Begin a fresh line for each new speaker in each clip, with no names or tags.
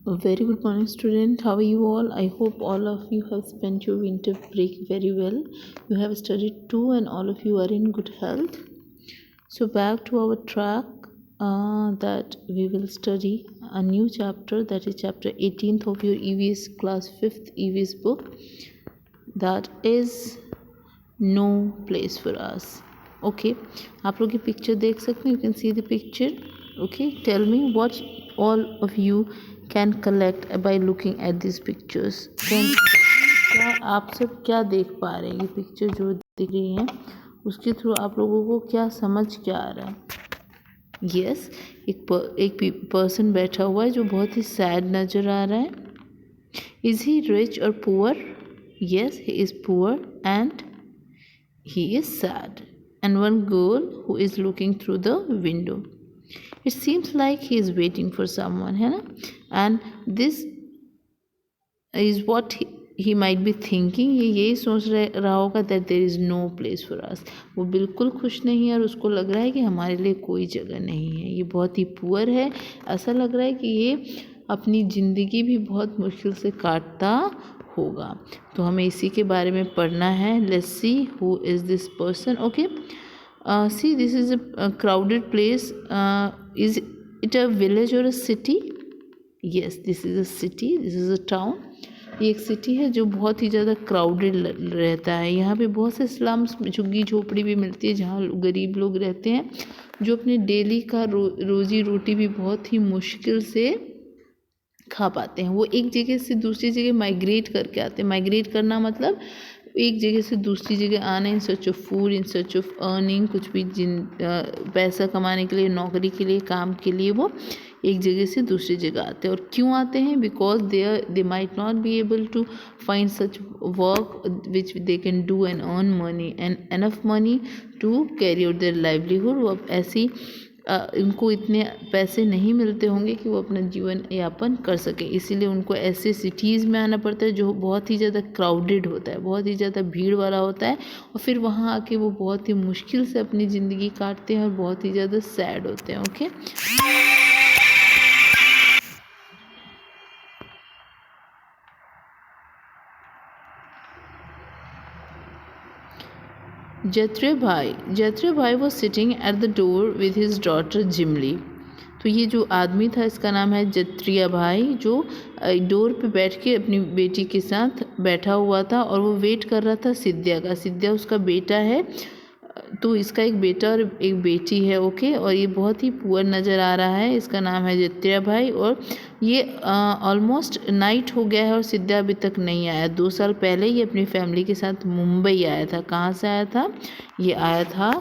A very good morning, student. How are you all? I hope all of you have spent your winter break very well. You have studied too, and all of you are in good health. So, back to our track that we will study a new chapter, that is chapter 18th of your EVS class 5th EVS book, that is No Place for Us. Okay, आप लोग ये picture देख सकते हैं. You can see the picture. Okay, tell me what all of you can collect by looking at these pictures. क्या आप सब क्या देख पा रहे हैं? ये पिक्चर जो दिख रही हैं उसके थ्रू आप लोगों को क्या समझ क्या आ रहा है? यस, एक पर्सन बैठा हुआ है जो बहुत ही सैड नज़र आ रहा है. इज़ ही रिच और poor? Yes, he is poor and he is sad. And one girl who is looking through the window. It seems like he is waiting for someone, है ना? And this is what he might be thinking. ये यही सोच रहा होगा that there is no place for us. वो बिल्कुल खुश नहीं है और उसको लग रहा है कि हमारे लिए कोई जगह नहीं है. ये बहुत ही पुअर है. ऐसा लग रहा है कि ये अपनी ज़िंदगी भी बहुत मुश्किल से काटता होगा. तो हमें इसी के बारे में पढ़ना है. Let's see who is this person. Okay, see this is a crowded place. Is it a village और a city? Yes, this is a city, this is a town. ये एक सिटी है जो बहुत ही ज़्यादा क्राउडेड रहता है. यहाँ पे बहुत से स्लम्स, झुग्गी झोपड़ी भी मिलती है जहाँ गरीब लोग रहते हैं जो अपने डेली का रोज़ी रोटी भी बहुत ही मुश्किल से खा पाते हैं. वो एक जगह से दूसरी जगह माइग्रेट करके आते हैं. माइग्रेट करना मतलब एक जगह से दूसरी जगह आना, in search of food, in search of earning, कुछ भी पैसा कमाने के लिए, नौकरी के लिए, काम के लिए वो एक जगह से दूसरी जगह आते हैं. और क्यों आते हैं? Because they might not be able to find such work which they can do and earn money and enough money to carry out their livelihood. वो अब ऐसी इनको इतने पैसे नहीं मिलते होंगे कि वो अपना जीवन यापन कर सके. इसीलिए उनको ऐसे सिटीज़ में आना पड़ता है जो बहुत ही ज़्यादा क्राउडेड होता है, बहुत ही ज़्यादा भीड़ वाला होता है. और फिर वहाँ आके वो बहुत ही मुश्किल से अपनी ज़िंदगी काटते हैं और बहुत ही ज़्यादा सैड होते हैं. Okay, Jethro Bhai was sitting at the door with his daughter Jimly. तो ये जो आदमी था इसका नाम है जत्रिया भाई, जो डोर पे बैठ के अपनी बेटी के साथ बैठा हुआ था और वो वेट कर रहा था सिद्ध्या का. सिद्ध्या उसका बेटा है. तो इसका एक बेटा और एक बेटी है. ओके, और ये बहुत ही पुअर नज़र आ रहा है. इसका नाम है जत्रिया भाई. और ये ऑलमोस्ट नाइट हो गया है और सिद्ध्या अभी तक नहीं आया. 2 साल पहले ये अपनी फैमिली के साथ मुंबई आया था. कहाँ से आया था? ये आया था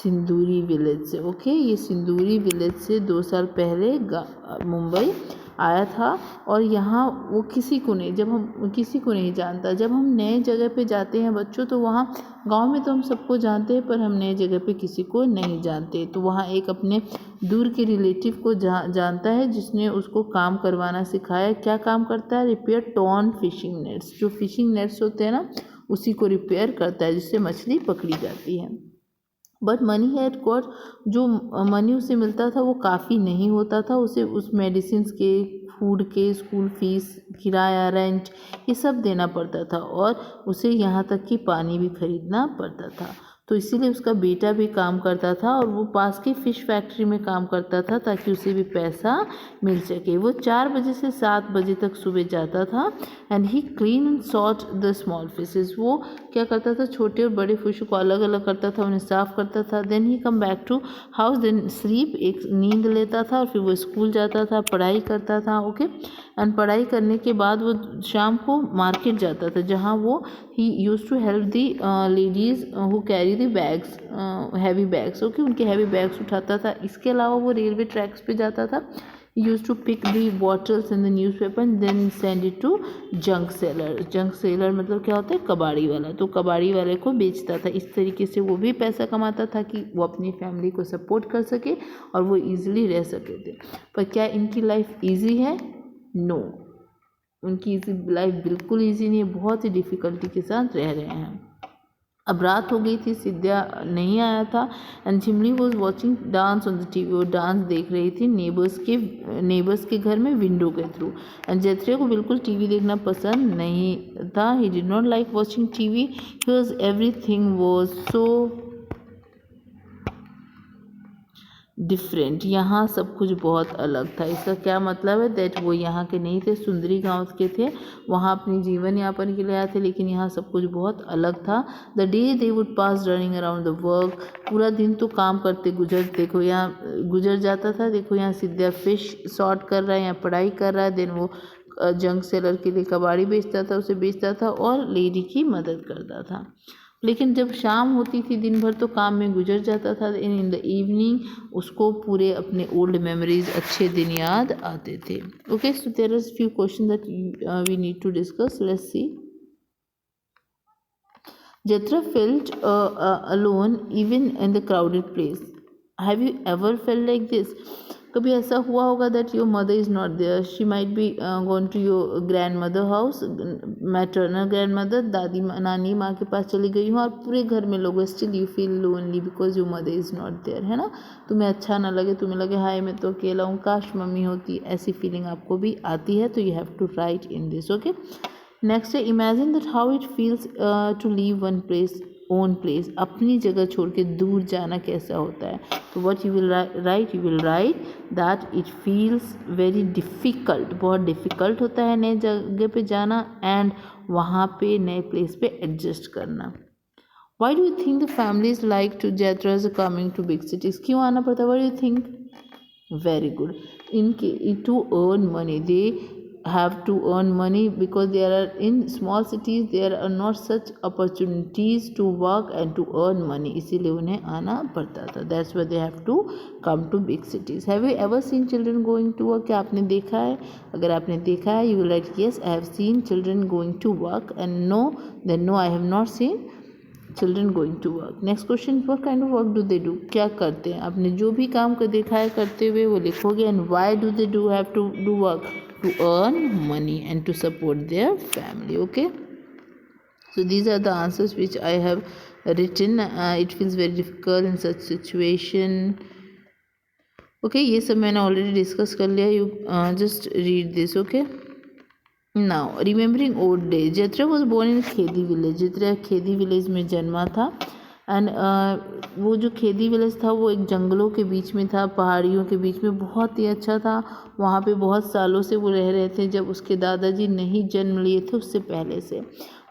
सिंदूरी विलेज से. ओके, ये सिंदूरी विलेज से 2 साल पहले मुंबई आया था. और यहाँ वो किसी को नहीं जानता. जब हम नए जगह पे जाते हैं बच्चों, तो वहाँ गांव में तो हम सबको जानते हैं पर हम नए जगह पे किसी को नहीं जानते. तो वहाँ एक अपने दूर के रिलेटिव को जानता है जिसने उसको काम करवाना सिखाया. क्या काम करता है? Repair torn fishing nets. जो फिशिंग नेट्स होते हैं ना, उसी को रिपेयर करता है जिससे मछली पकड़ी जाती है. बट मनी हैड गॉट, जो मनी उसे मिलता था वो काफ़ी नहीं होता था. उसे उस मेडिसिन के, फूड के, स्कूल फीस, किराया, रेंट, ये सब देना पड़ता था. और उसे यहाँ तक कि पानी भी खरीदना पड़ता था. तो इसीलिए उसका बेटा भी काम करता था और वो पास के फ़िश फैक्ट्री में काम करता था ताकि उसे भी पैसा मिल सके. वो 4 बजे से 7 बजे तक सुबह जाता था. And he clean and sort the small fishes. वो क्या करता था? छोटे और बड़े फिश को अलग अलग करता था, उन्हें साफ़ करता था. Then he come back to house, then sleep, एक नींद लेता था. और फिर वो स्कूल जाता था, पढ़ाई करता था. ओके, एंड पढ़ाई करने के बाद वो शाम को मार्केट जाता था जहाँ वो ही use to help the ladies who carry the bags, heavy bags. Okay, उनके हैवी बैग्स उठाता था. इसके अलावा वो रेलवे ट्रैक्स पे जाता था. used to pick the bottles in the newspaper and then send it to junk seller. junk seller मतलब क्या होता है? कबाड़ी वाला. तो कबाड़ी वाले को बेचता था. इस तरीके से वो भी पैसा कमाता था कि वो अपनी फैमिली को सपोर्ट कर सके और वो ईज़िली रह सके थे. पर क्या इनकी लाइफ ईजी है? नो, उनकी लाइफ बिल्कुल ईजी नहीं है. बहुत ही डिफ़िकल्टी के साथ रह रहे हैं. अब रात हो गई थी, सिद्ध्या नहीं आया था and Jhimli was watching dance on the TV. वो डांस देख रही थी नेबर्स के घर में विंडो के थ्रू। एंड जैत्रिया को बिल्कुल टीवी देखना पसंद नहीं था। He did not like watching TV because everything was so different. यहाँ सब कुछ बहुत अलग था। इसका क्या मतलब है? दैट वो यहाँ के नहीं थे, सुंदरी गांव के थे, वहाँ अपनी जीवन यापन के लिए आए थे, लेकिन यहाँ सब कुछ बहुत अलग था। The day they would pass running around the work, पूरा दिन तो काम करते देखो यहाँ गुजर जाता था। देखो यहाँ सिद्ध्या फिश सॉर्ट कर रहा है, यहाँ पढ़ाई कर रहा है, देन वो जंक सेलर के लिए कबाड़ी बेचता था, उसे बेचता था और लेडी की मदद करता था। लेकिन जब शाम होती थी, दिन भर तो काम में गुजर जाता था। इन द इवनिंग उसको पूरे अपने ओल्ड मेमोरीज, अच्छे दिन याद आते थे। Okay, so there are few question that we need to discuss. Let's see. Jatra felt alone even in the crowded place. Have you ever felt like this? कभी ऐसा हुआ होगा that your mother is not there. She might be gone to your grandmother house, maternal grandmother, दादी नानी माँ के पास चली गई हूँ और पूरे घर में लोग, still you feel lonely because your mother is not there, है ना? तुम्हें अच्छा ना लगे, तुम्हें लगे हाय मैं तो अकेला हूँ, काश मम्मी होती। ऐसी फीलिंग आपको भी आती है, तो you have to write in this. Okay. Next है imagine that how it feels to leave one place own place. अपनी जगह छोड़ के दूर जाना कैसा होता है? तो what you will write, you will right that it feels very difficult. बहुत डिफ़िकल्ट होता है नए जगह पे जाना एंड वहाँ पे नए प्लेस पे एडजस्ट करना। Why do you think the families like to Jaitra's coming to big cities? क्यों आना पड़ता है? What do you think? Very good. To earn money, they have to earn money because there are in small cities there are not such opportunities to work and to earn money. इसीलिए उन्हें आना पड़ता था. That's why they have to come to big cities. Have you ever seen children going to work? क्या आपने देखा है? अगर आपने देखा है, you will write yes, I have seen children going to work, and no, then no, I have not seen children going to work. Next question, what kind of work do they do? क्या करते हैं? आपने जो भी काम कर देखा है करते हुए वो लिखोगे. And why do they do have to do work? To earn money and to support their family. Okay, so these are the answers which I have written. It feels very difficult in such situation. Okay, ये सब मैंने already discuss कर लिया. You just read this. Okay, now remembering old days. Jaitra was born in Khedi village. Jaitra Khedi village में जन्मा था. And वो जो खेदी विलेज था वो एक जंगलों के बीच में था, पहाड़ियों के बीच में. बहुत ही अच्छा था. वहाँ पे बहुत सालों से वो रह रहे थे, जब उसके दादाजी नहीं जन्म लिए थे उससे पहले से.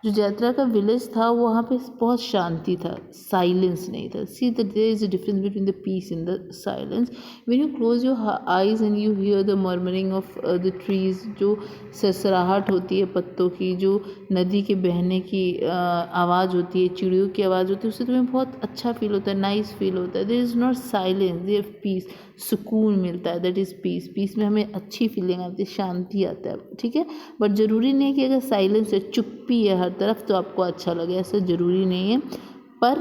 जो जैत्रा का विलेज था वहाँ पे बहुत शांति था, साइलेंस नहीं था. See that there is a difference between the peace and the silence. When you close your eyes and you hear the murmuring of the trees, जो सरसराहट होती है पत्तों की, जो नदी के बहने की आवाज़ होती है, चिड़ियों की आवाज़ होती है, उससे तुम्हें बहुत अच्छा फील होता है, नाइस फील होता है. There is not silence, there peace, सुकून मिलता है. That is piece. पीस में हमें अच्छी फीलिंग आती है, शांति आता है. ठीक है, बट ज़रूरी नहीं है कि अगर साइलेंस है, चुप्पी है हर तरफ, तो आपको अच्छा लगे. ऐसा ज़रूरी नहीं है, पर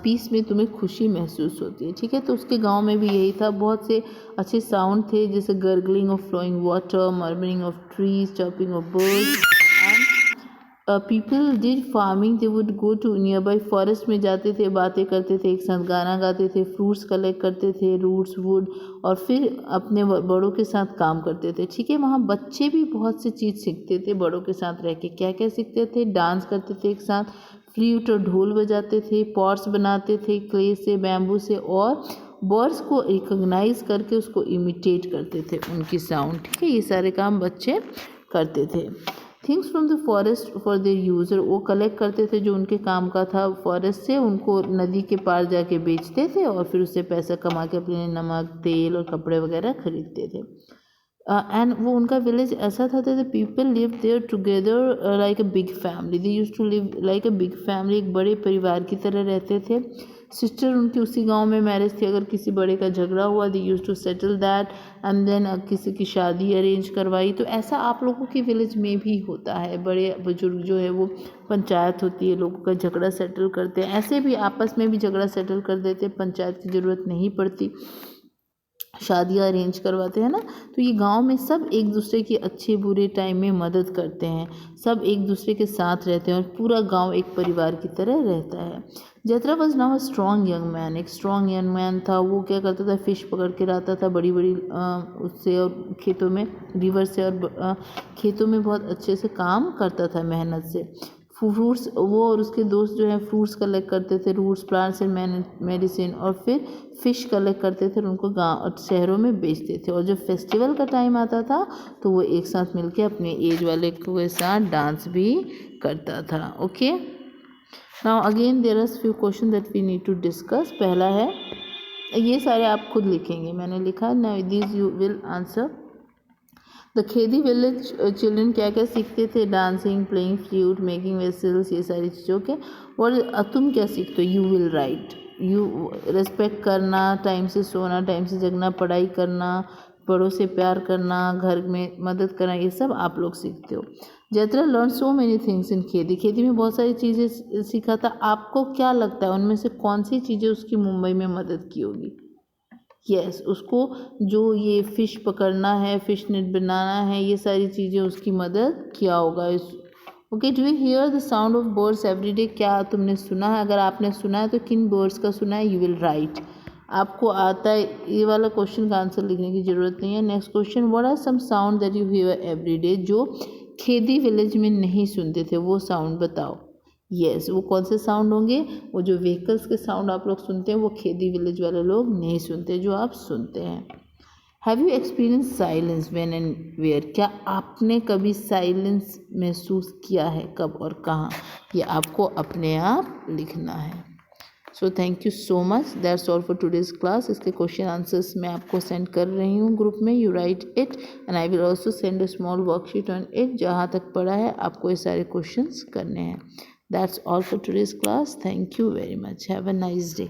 पीस में तुम्हें खुशी महसूस होती है. ठीक है, तो उसके गांव में भी यही था. बहुत से अच्छे साउंड थे, जैसे gargling of flowing water, murmuring of trees, chopping of birds. People did farming. They would go to nearby forest में जाते थे, बातें करते थे, एक साथ गाना गाते थे, फ्रूट्स कलेक्ट करते थे, रूट्स वुड, और फिर अपने बड़ों के साथ काम करते थे. ठीक है, वहाँ बच्चे भी बहुत सी चीज़ सीखते थे बड़ों के साथ रह के. क्या क्या सीखते थे? डांस करते थे एक साथ, फ्लूट और ढोल बजाते थे, पॉट्स बनाते थे क्ले से, बैम्बू से, और बर्ड्स को रिकॉग्नाइज करके उसको इमिटेट करते थे, उनकी साउंड. ठीक है, ये सारे काम बच्चे करते थे. Things from the forest for their user. वो कलेक्ट करते थे जो उनके काम का था फॉरेस्ट से, उनको नदी के पार जाके बेचते थे और फिर उससे पैसा कमा के अपने नमक, तेल और कपड़े वगैरह खरीदते थे. एंड वो उनका विलेज ऐसा था that the people live there together like a big family. They used to live like a big family. एक बड़े परिवार की तरह रहते थे. सिस्टर उनकी उसी गांव में मैरिज थी. अगर किसी बड़े का झगड़ा हुआ, they used to settle that, and then किसी की शादी अरेंज करवाई. तो ऐसा आप लोगों के विलेज में भी होता है. बड़े बुजुर्ग जो है वो पंचायत होती है, लोगों का झगड़ा सेटल करते हैं. ऐसे भी आपस में भी झगड़ा सेटल कर देते हैं, पंचायत की ज़रूरत नहीं पड़ती. शादियाँ अरेंज करवाते हैं ना, तो ये गांव में सब एक दूसरे की अच्छे बुरे टाइम में मदद करते हैं, सब एक दूसरे के साथ रहते हैं और पूरा गांव एक परिवार की तरह रहता है। जत्रा was now a strong young man, एक स्ट्रॉन्ग यंग मैन था। वो क्या करता था, फिश पकड़ के लाता था बड़ी बड़ी उससे, और खेतों में, रिवर से, और खेतों में बहुत अच्छे से काम करता था मेहनत से। फ्रूट्स, वो और उसके दोस्त जो है फ्रूट्स कलेक्ट करते थे, रूट्स, प्लांट्स एंड मेडिसिन, और फिर फ़िश कलेक्ट करते थे और उनको गाँव और शहरों में बेचते थे। और जब फेस्टिवल का टाइम आता था तो वो एक साथ मिलके अपने एज वाले के साथ डांस भी करता था। Okay, now again there are few question that we need to discuss. पहला है, ये सारे आप खुद लिखेंगे, मैंने लिखा, now this you will answer. The Khedi village children क्या क्या सीखते थे, dancing, playing flute, making vessels, ये सारी चीज़ों के। और तुम क्या सीखते हो, you will write, you respect करना, टाइम से सोना, टाइम से जगना, पढ़ाई करना, बड़ों से प्यार करना, घर में मदद करना, ये सब आप लोग सीखते हो। जत्रा learn so many things in खेती, खेती में बहुत सारी चीज़ें सीखा था। आपको क्या लगता है उनमें से कौन सी चीज़ें उसकी मुंबई में मदद की होगी? यस, उसको जो ये फ़िश पकड़ना है, फ़िश नेट बनाना है, ये सारी चीज़ें उसकी मदद किया होगा। इस okay, do you hear the sound of birds every day, क्या तुमने सुना है? अगर आपने सुना है तो किन बर्ड्स का सुना है, यू विल राइट। आपको आता है, ये वाला क्वेश्चन का आंसर लिखने की ज़रूरत नहीं है। Next question, what are some sound that you hear every day, जो खेदी विलेज में नहीं सुनते थे, वो साउंड बताओ। यस, वो कौन से साउंड होंगे? वो जो व्हीकल्स के साउंड आप लोग सुनते हैं वो खेदी विलेज वाले लोग नहीं सुनते, जो आप सुनते हैं। Have you experience silence when and where, क्या आपने कभी साइलेंस महसूस किया है, कब और कहाँ? ये आपको अपने आप लिखना है। So thank you so much, that's all for today's class. इसके क्वेश्चन आंसर्स मैं आपको सेंड कर रही हूँ ग्रुप में, you right it and I will also send a small worksheet on it. जहाँ तक पढ़ा है आपको ये सारे क्वेश्चंस करने हैं। That's all for today's class. Thank you very much. Have a nice day.